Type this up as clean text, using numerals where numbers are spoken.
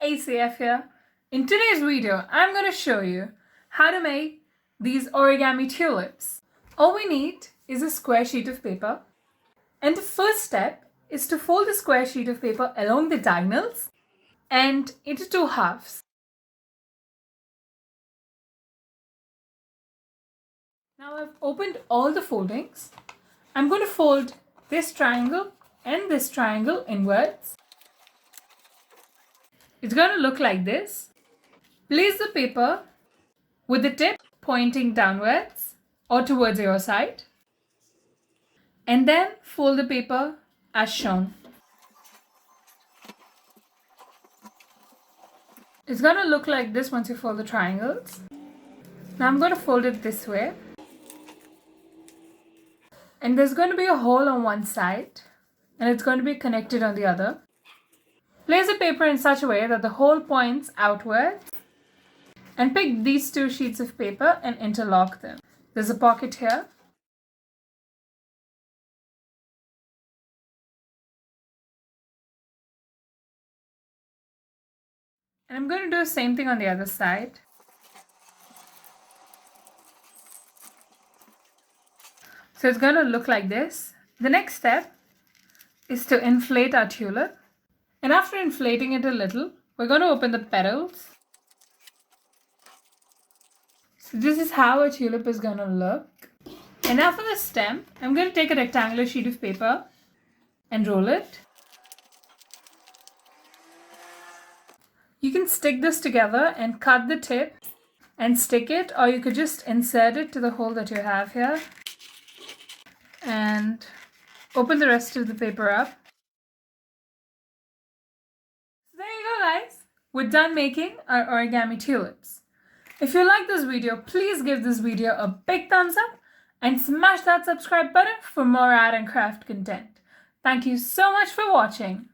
ACF here. In today's video, I'm going to show you how to make these origami tulips. All we need is a square sheet of paper. And the first step is to fold the square sheet of paper along the diagonals and into two halves. Now I've opened all the foldings. I'm going to fold this triangle and this triangle inwards. It's going to look like this. Place the paper with the tip pointing downwards or towards your side. And then fold the paper as shown. It's going to look like this once you fold the triangles. Now I'm going to fold it this way. And there's going to be a hole on one side and it's going to be connected on the other. Place the paper in such a way that the hole points outwards and pick these two sheets of paper and interlock them. There's a pocket here. And I'm going to do the same thing on the other side. So it's going to look like this. The next step is to inflate our tulip. And after inflating it a little, we're going to open the petals. So this is how a tulip is going to look. And now for the stem, I'm going to take a rectangular sheet of paper and roll it. You can stick this together and cut the tip and stick it, or you could just insert it to the hole that you have here. And open the rest of the paper up. So there you go, guys. We're done making our origami tulips. If you like this video, please give this video a big thumbs up and smash that subscribe button for more art and craft content. Thank you so much for watching.